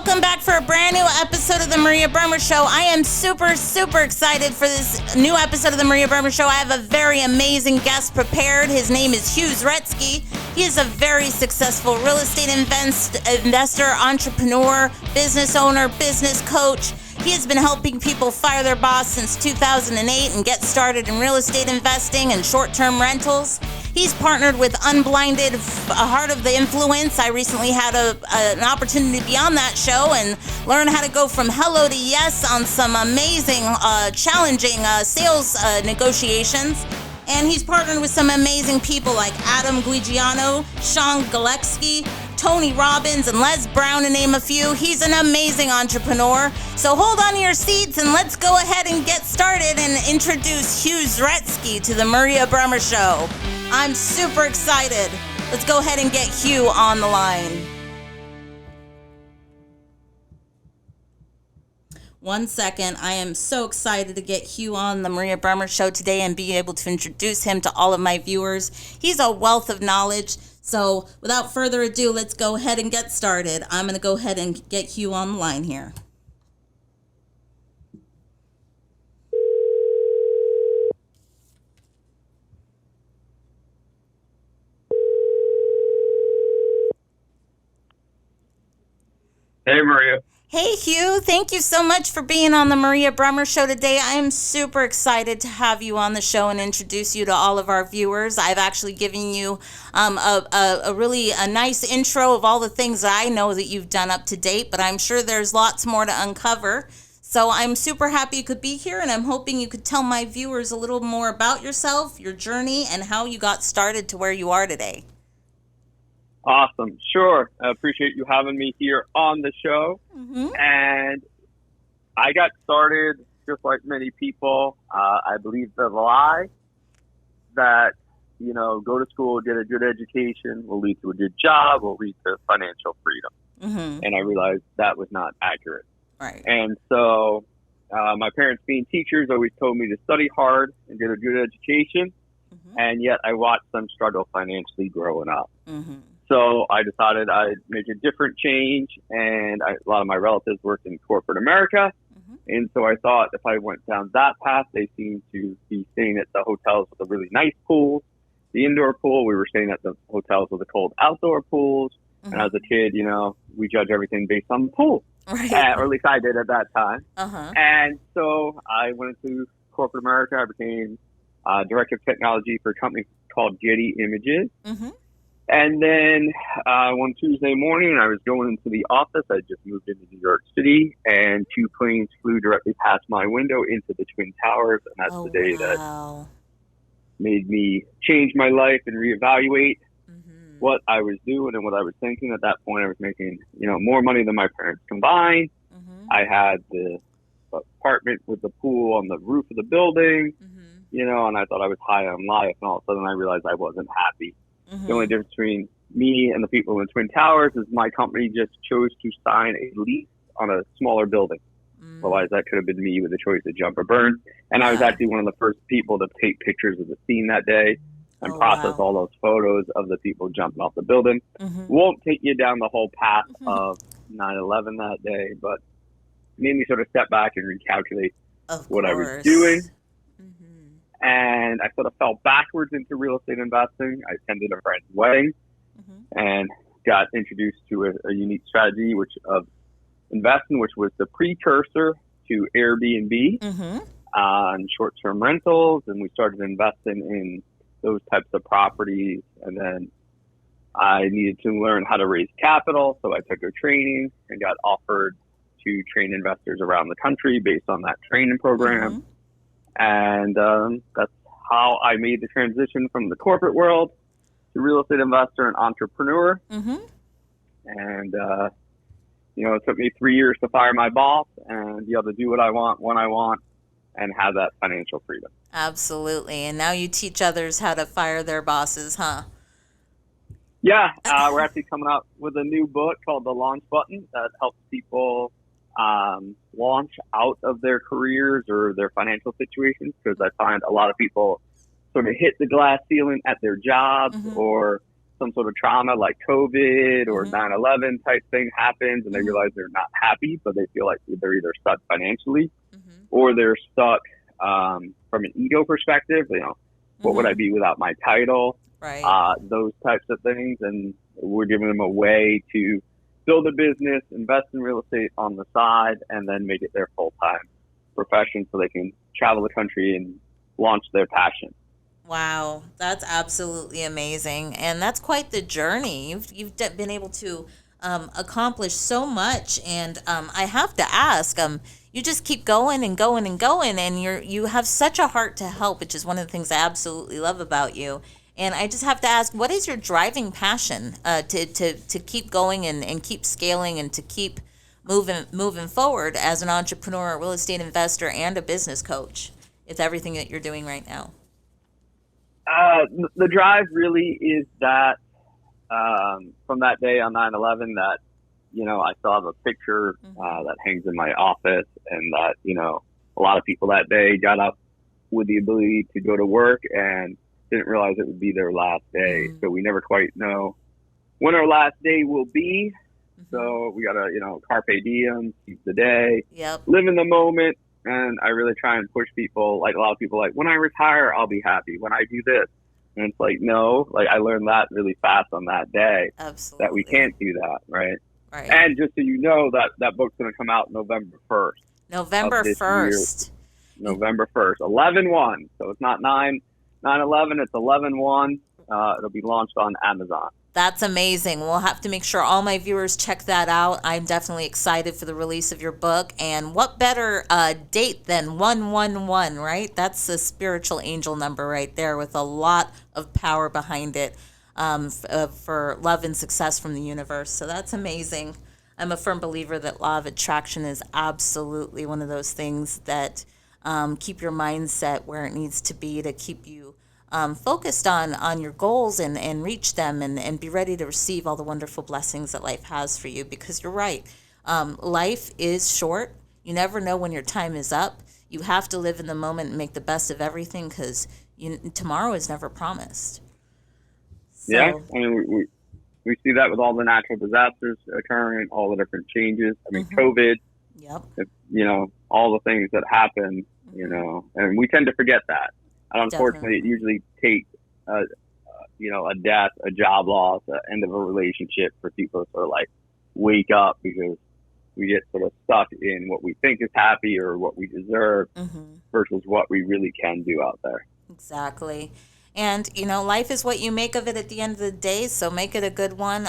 welcome back for a brand new episode of the Maria Bruemmer Show. I am super excited for this new episode of the Maria Bruemmer Show. I have a very amazing guest prepared. His name is Hughes Retzky. He is a very successful real estate investor, entrepreneur, business owner, business coach. He has been helping people fire their boss since 2008 and get started in real estate investing and short-term rentals. He's partnered with Unblinded, Heart of the Influence. I recently had an opportunity to be on that show and learn how to go from hello to yes on some amazing, challenging sales negotiations. And he's partnered with some amazing people like Adam Guigiano, Sean Galeski, Tony Robbins, and Les Brown, to name a few. He's an amazing entrepreneur. So hold on to your seats and let's go ahead and get started and introduce Hughes Retzky to the Maria Bruemmer Show. I'm super excited. Let's go ahead and get Hugh on the line. One second. I am so excited to get Hugh on the Maria Bruemmer Show today and be able to introduce him to all of my viewers. He's a wealth of knowledge. So without further ado, let's go ahead and get started. I'm going to go ahead and get Hugh on the line here. Hey, Maria. Hey, Hugh. Thank you so much for being on the Maria Bruemmer Show today. I am super excited to have you on the show and introduce you to all of our viewers. I've actually given you a really nice intro of all the things that I know that you've done up to date, but I'm sure there's lots more to uncover. So I'm super happy you could be here, and I'm hoping you could tell my viewers a little more about yourself, your journey, and how you got started to where you are today. Awesome. Sure. I appreciate you having me here on the show. Mm-hmm. And I got started just like many people. I believe the lie that, go to school, get a good education will lead to a good job, will lead to financial freedom. Mm-hmm. And I realized that was not accurate. Right. And so my parents, being teachers, always told me to study hard and get a good education. Mm-hmm. And yet I watched them struggle financially growing up. Mm-hmm. So I decided I'd make a different change, and a lot of my relatives worked in corporate America. Mm-hmm. And so I thought if I went down that path, they seemed to be staying at the hotels with the really nice pools, the indoor pool. We were staying at the hotels with the cold outdoor pools. Mm-hmm. And as a kid, we judge everything based on the pool. Right. Or at least I did at that time. Uh-huh. And so I went into corporate America. I became director of technology for a company called Getty Images. Mm-hmm. And then one Tuesday morning, I was going into the office. I just moved into New York City, and two planes flew directly past my window into the Twin Towers. And that's the day that made me change my life and reevaluate what I was doing and what I was thinking. At that point, I was making, more money than my parents combined. Mm-hmm. I had the apartment with the pool on the roof of the building, and I thought I was high on life. And all of a sudden, I realized I wasn't happy. Mm-hmm. The only difference between me and the people in the Twin Towers is my company just chose to sign a lease on a smaller building. Mm. Otherwise, that could have been me with a choice to jump or burn. And I was actually one of the first people to take pictures of the scene that day and process all those photos of the people jumping off the building. Mm-hmm. Won't take you down the whole path of 9/11 that day, but made me sort of step back and recalculate what I was doing. And I sort of fell backwards into real estate investing. I attended a friend's wedding and got introduced to a unique strategy of investing, which was the precursor to Airbnb on short-term rentals. And we started investing in those types of properties. And then I needed to learn how to raise capital. So I took a training and got offered to train investors around the country based on that training program. Mm-hmm. And that's how I made the transition from the corporate world to real estate investor and entrepreneur. Mm-hmm. And, it took me 3 years to fire my boss and be able to do what I want, when I want, and have that financial freedom. Absolutely. And now you teach others how to fire their bosses, huh? Yeah. We're actually coming out with a new book called The Launch Button that helps people launch out of their careers or their financial situations, because I find a lot of people sort of hit the glass ceiling at their jobs or some sort of trauma like COVID or 9/11 type thing happens, and they realize they're not happy, but they feel like they're either stuck financially or they're stuck from an ego perspective. What would I be without my title? Right. Those types of things. And we're giving them a way to build a business, invest in real estate on the side, and then make it their full-time profession so they can travel the country and launch their passion. Wow, that's absolutely amazing, and that's quite the journey. You've been able to accomplish so much, and I have to ask, you just keep going and going and going, and you have such a heart to help, which is one of the things I absolutely love about you. And I just have to ask, what is your driving passion to keep going and keep scaling and to keep moving forward as an entrepreneur, a real estate investor, and a business coach with everything that you're doing right now? The drive really is that from that day on 9/11 that, I still have a picture that hangs in my office, and that, a lot of people that day got up with the ability to go to work and didn't realize it would be their last day. So we never quite know when our last day will be. So we got to, carpe diem, seize the day, live in the moment. And I really try and push people, like a lot of people, like, when I retire, I'll be happy. When I do this. And it's like, no, like I learned that really fast on that day. Absolutely. That we can't do that, right? Right. And just so you know, that book's going to come out November 1st. November 1st. November 1st, 11/1. So it's not 9/11, it's 11/1. It'll be launched on Amazon. That's amazing. We'll have to make sure all my viewers check that out. I'm definitely excited for the release of your book. And what better date than 111, right? That's a spiritual angel number right there with a lot of power behind it for love and success from the universe. So that's amazing. I'm a firm believer that law of attraction is absolutely one of those things that keep your mindset where it needs to be to keep you focused on your goals and reach them and be ready to receive all the wonderful blessings that life has for you, because you're right. Life is short. You never know when your time is up. You have to live in the moment and make the best of everything, because tomorrow is never promised. So, yeah, I mean, we see that with all the natural disasters occurring, all the different changes. I mean, COVID, all the things that happen, and we tend to forget that. And unfortunately, it usually takes, a death, a job loss, an end of a relationship for people to sort of like wake up, because we get sort of stuck in what we think is happy or what we deserve versus what we really can do out there. Exactly. And, life is what you make of it at the end of the day, so make it a good one.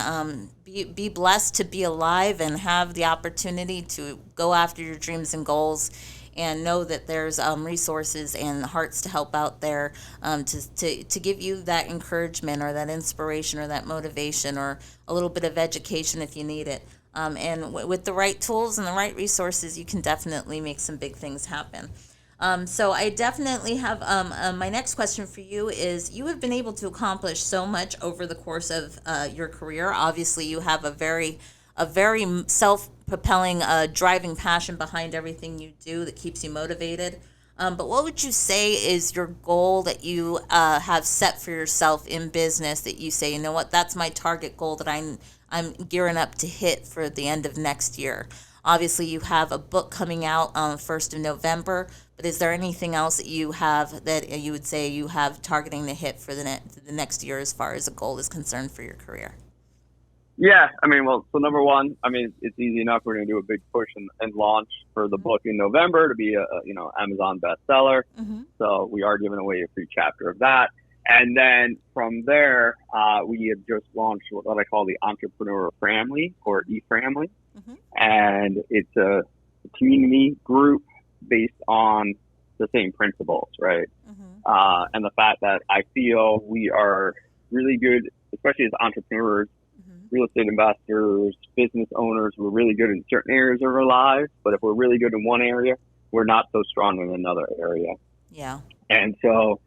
Be blessed to be alive and have the opportunity to go after your dreams and goals, and know that there's resources and hearts to help out there to give you that encouragement or that inspiration or that motivation or a little bit of education if you need it. And with the right tools and the right resources, you can definitely make some big things happen. So I definitely have my next question for you is, you have been able to accomplish so much over the course of your career. Obviously, you have a very self-propelling, driving passion behind everything you do that keeps you motivated. But what would you say is your goal that you have set for yourself in business, that you say, what, that's my target goal that I'm gearing up to hit for the end of next year? Obviously, you have a book coming out on 1st of November, but is there anything else that you have that you would say you have targeting to hit for the next year as far as a goal is concerned for your career? Yeah, I mean, so number one, I mean, it's easy enough. We're going to do a big push and launch for the book in November to be a Amazon bestseller. So we are giving away a free chapter of that. And then from there, we have just launched what I call the Entrepreneur Family, or eFamily. And it's a community group based on the same principles, right? And the fact that I feel we are really good, especially as entrepreneurs, real estate investors, business owners, we're really good in certain areas of our lives, but if we're really good in one area, we're not so strong in another area. Yeah. And so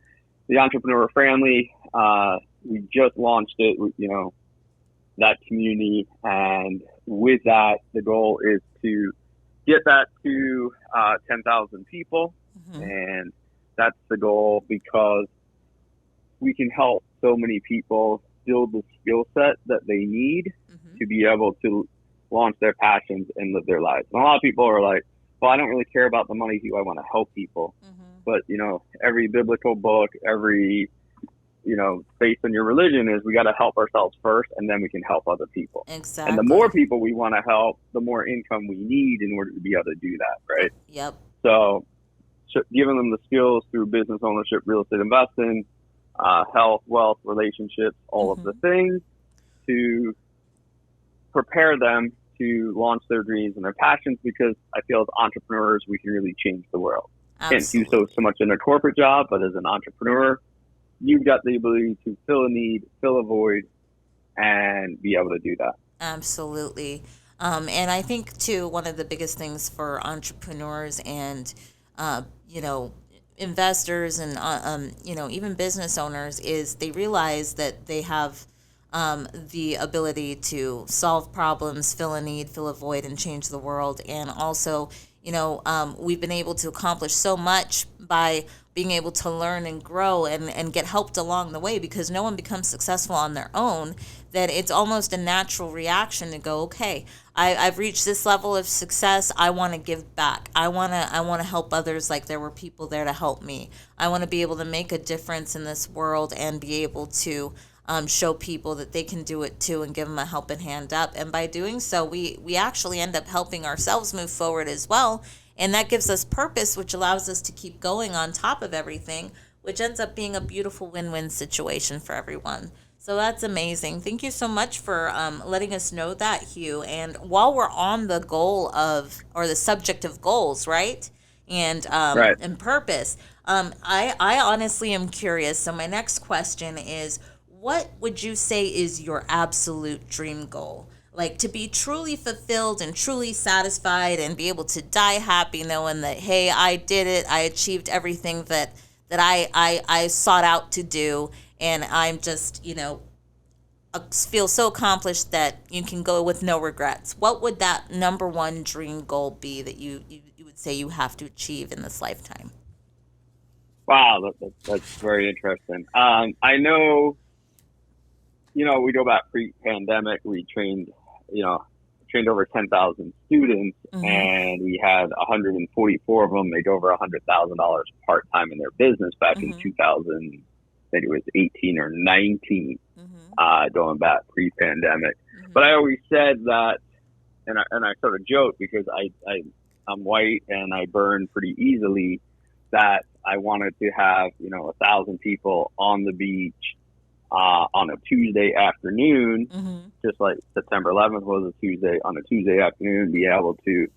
the Entrepreneur Family, we just launched it, that community. And with that, the goal is to get that to 10,000 people. And that's the goal, because we can help so many people build the skill set that they need to be able to launch their passions and live their lives. And a lot of people are like, well, I don't really care about the money, Hugh. I want to help people. But, you know, every biblical book, every, you know, based on your religion is we got to help ourselves first, and then we can help other people. Exactly. And the more people we want to help, the more income we need in order to be able to do that, right? Yep. So giving them the skills through business ownership, real estate investing, health, wealth, relationships, all of the things to prepare them to launch their dreams and their passions, because I feel as entrepreneurs, we can really change the world. Absolutely. Can't do so much in a corporate job, but as an entrepreneur, you've got the ability to fill a need, fill a void, and be able to do that. Absolutely. And I think, too, one of the biggest things for entrepreneurs and, you know, investors and, you know, even business owners is they realize that they have the ability to solve problems, fill a need, fill a void, and change the world. And also, you know, we've been able to accomplish so much by being able to learn and grow and get helped along the way, because no one becomes successful on their own, that it's almost a natural reaction to go, okay, I've reached this level of success. I want to give back. I want to help others like there were people there to help me. I want to be able to make a difference in this world and be able to show people that they can do it too and give them a helping hand up. And by doing so, we actually end up helping ourselves move forward as well. And that gives us purpose, which allows us to keep going on top of everything, which ends up being a beautiful win-win situation for everyone. So that's amazing. Thank you so much for letting us know that, Hugh. And while we're on the goal of, or the subject of goals, right? And and purpose, I honestly am curious. So my next question is, what would you say is your absolute dream goal? Like, to be truly fulfilled and truly satisfied and be able to die happy knowing that, hey, I did it. I achieved everything that I sought out to do. And I'm just, you know, feel so accomplished that you can go with no regrets. What would that number one dream goal be that you would say you have to achieve in this lifetime? Wow, that's very interesting. I know, you know, we go back pre-pandemic, we trained over 10,000 students, and we had 144 of them make over $100,000 part-time in their business back in 2000. I think it was 18 or 19, going back pre-pandemic. But I always said that, and I sort of joke because I'm white and I burn pretty easily, that I wanted to have, 1,000 people on the beach on a Tuesday afternoon, just like September 11th was a Tuesday, on a Tuesday afternoon, be able to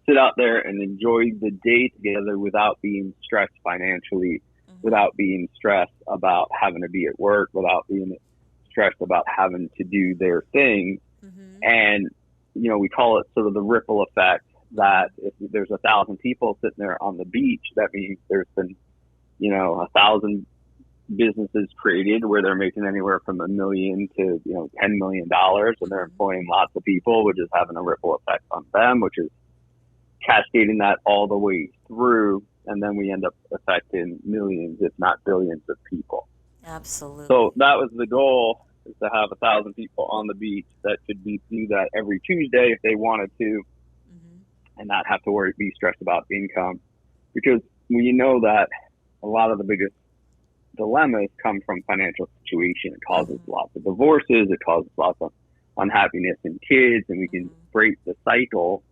sit out there and enjoy the day together without being stressed financially, without being stressed about having to be at work, without being stressed about having to do their thing. And, we call it sort of the ripple effect, that if there's 1,000 people sitting there on the beach, that means there's been, 1,000 businesses created where they're making anywhere from $1 million to, $10 million, and they're employing lots of people, which is having a ripple effect on them, which is cascading that all the way through. And then we end up affecting millions, if not billions of people. Absolutely. So that was the goal, is to have 1,000 people on the beach that could do that every Tuesday if they wanted to, and not have to be stressed about income. Because we know that a lot of the biggest dilemmas come from financial situation. It causes lots of divorces. It causes lots of unhappiness in kids, and we can break the cycle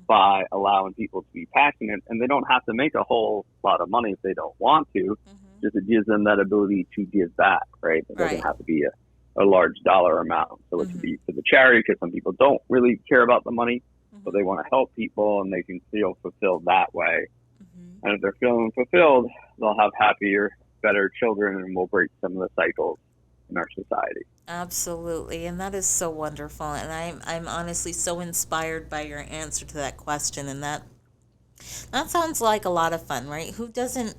by allowing people to be passionate, and they don't have to make a whole lot of money if they don't want to. Just it gives them that ability to give back, right? It doesn't have to be a large dollar amount. So it could be for the charity, because some people don't really care about the money, but they want to help people, and they can feel fulfilled that way. And if they're feeling fulfilled, they'll have happier, better children, and we'll break some of the cycles in our society. Absolutely. And that is so wonderful. And I'm honestly so inspired by your answer to that question. And that sounds like a lot of fun, right? Who doesn't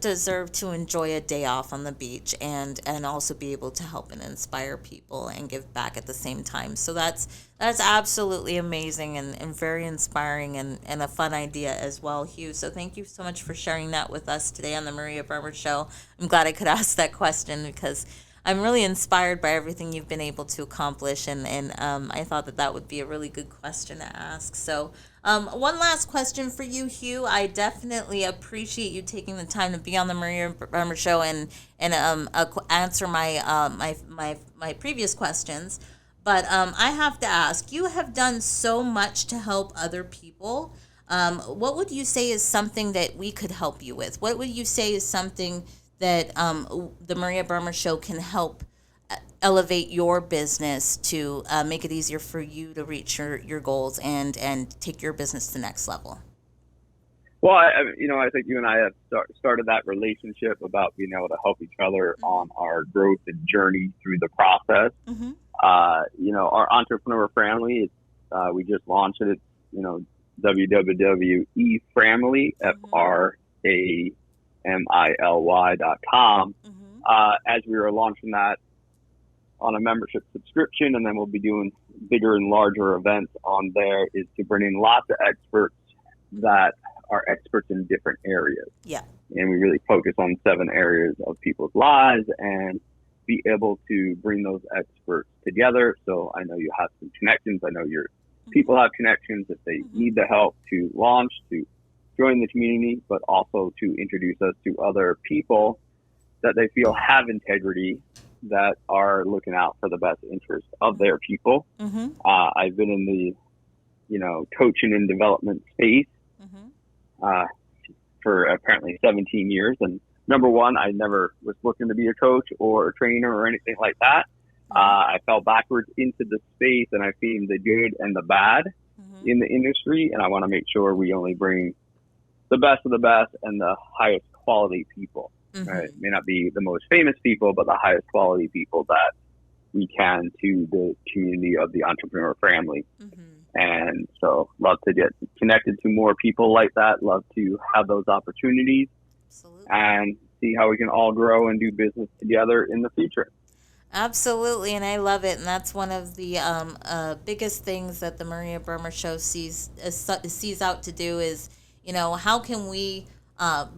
deserve to enjoy a day off on the beach and also be able to help and inspire people and give back at the same time? So that's absolutely amazing and very inspiring and a fun idea as well, Hugh. So thank you so much for sharing that with us today on the Maria Bruemmer Show. I'm glad I could ask that question, because I'm really inspired by everything you've been able to accomplish, and I thought that would be a really good question to ask. So, one last question for you, Hugh. I definitely appreciate you taking the time to be on the Maria Bruemmer Show and answer my previous questions. But I have to ask, you have done so much to help other people. What would you say is something that we could help you with? What would you say is something that the Maria Bruemmer Show can help elevate your business to make it easier for you to reach your goals and take your business to the next level? Well, I think you and I have started that relationship about being able to help each other on our growth and journey through the process. Mm-hmm. Our entrepreneur family, we just launched it. It's, www.eframily, FRAMILY.com. As we were launching that on a membership subscription, and then we'll be doing bigger and larger events on there, is to bring in lots of experts that are experts in different areas. Yeah. And we really focus on 7 areas of people's lives and be able to bring those experts together. So I know you have some connections. I know your people have connections if they need the help to launch, to join the community, but also to introduce us to other people that they feel have integrity, that are looking out for the best interest of their people. I've been in the, coaching and development space for apparently 17 years. And number one, I never was looking to be a coach or a trainer or anything like that. I fell backwards into the space, and I've seen the good and the bad in the industry. And I want to make sure we only bring the best of the best and the highest quality people. Right? It may not be the most famous people, but the highest quality people that we can to the community of the entrepreneur family. And so love to get connected to more people like that. Love to have those opportunities. Absolutely. And see how we can all grow and do business together in the future. Absolutely, and I love it, and that's one of the biggest things that the Maria Bruemmer Show sees out to do is, how can we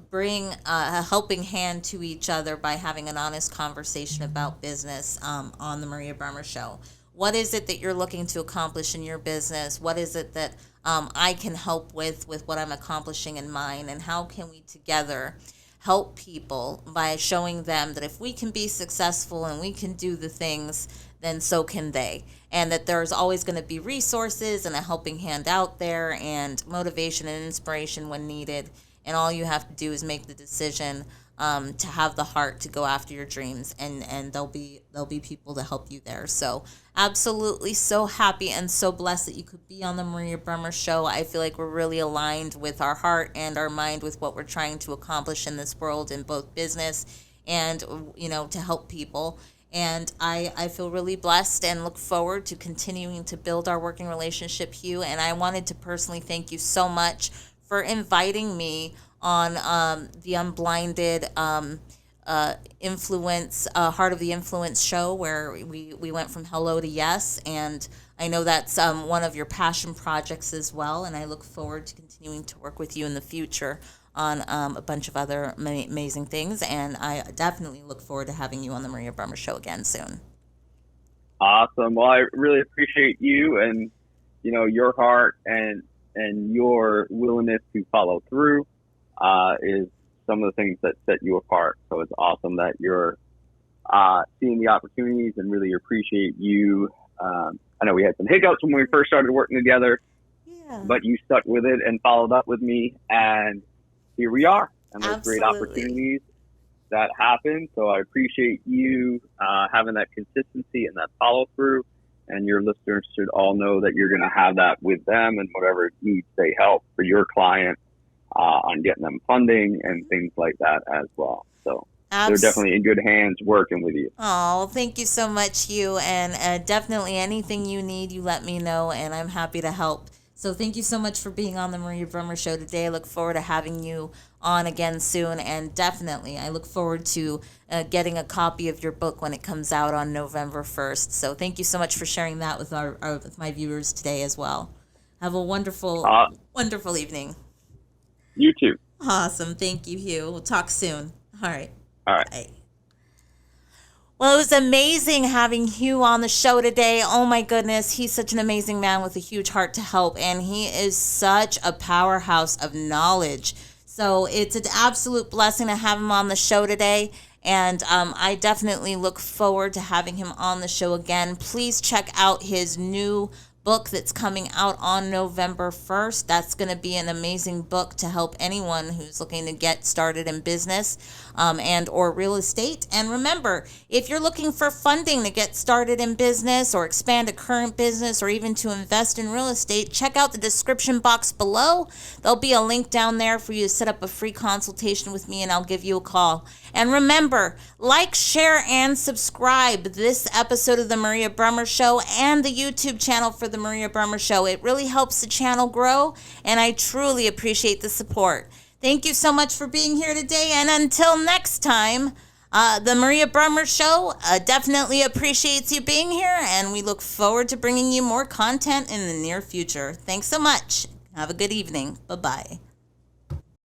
bring a helping hand to each other by having an honest conversation about business on the Maria Bruemmer Show. What is it that you're looking to accomplish in your business? What is it that I can help with what I'm accomplishing in mine? And how can we together help people by showing them that if we can be successful and we can do the things, then so can they. And that there's always going to be resources and a helping hand out there and motivation and inspiration when needed. And all you have to do is make the decision to have the heart to go after your dreams, and there'll be people to help you there. So absolutely so happy and so blessed that you could be on the Maria Bruemmer Show. I feel like we're really aligned with our heart and our mind with what we're trying to accomplish in this world, in both business and to help people. And I feel really blessed and look forward to continuing to build our working relationship, Hugh. And I wanted to personally thank you so much for inviting me on the Unblinded Influence, Heart of the Influence show, where we went from hello to yes. And I know that's one of your passion projects as well. And I look forward to continuing to work with you in the future on a bunch of other amazing things. And I definitely look forward to having you on the Maria Bruemmer Show again soon. Awesome. Well, I really appreciate you and, your heart and your willingness to follow through is some of the things that set you apart. So it's awesome that you're seeing the opportunities, and really appreciate you. I know we had some hiccups when we first started working together, but you stuck with it and followed up with me, and here we are. And there's great opportunities that happen. So I appreciate you having that consistency and that follow through. And your listeners should all know that you're going to have that with them, and whatever needs they help for your client on getting them funding and things like that as well. So they're definitely in good hands working with you. Oh, thank you so much, Hugh. And definitely anything you need, you let me know, and I'm happy to help. So thank you so much for being on the Maria Bruemmer Show today. I look forward to having you on again soon. And definitely, I look forward to getting a copy of your book when it comes out on November 1st. So thank you so much for sharing that with with my viewers today as well. Have a wonderful, wonderful evening. You too. Awesome. Thank you, Hugh. We'll talk soon. All right. All right. Bye. Well, it was amazing having Hugh on the show today. Oh my goodness, he's such an amazing man with a huge heart to help, and he is such a powerhouse of knowledge. So it's an absolute blessing to have him on the show today, and I definitely look forward to having him on the show again. Please check out his new book that's coming out on November 1st. That's going to be an amazing book to help anyone who's looking to get started in business and or real estate. And remember, if you're looking for funding to get started in business or expand a current business or even to invest in real estate, check out the description box below. There'll be a link down there for you to set up a free consultation with me, and I'll give you a call. And remember, like, share, and subscribe this episode of The Maria Bruemmer Show and the YouTube channel for The Maria Bruemmer Show. It really helps the channel grow, and I truly appreciate the support. Thank you so much for being here today, and until next time, The Maria Bruemmer Show definitely appreciates you being here, and we look forward to bringing you more content in the near future. Thanks so much. Have a good evening. Bye-bye.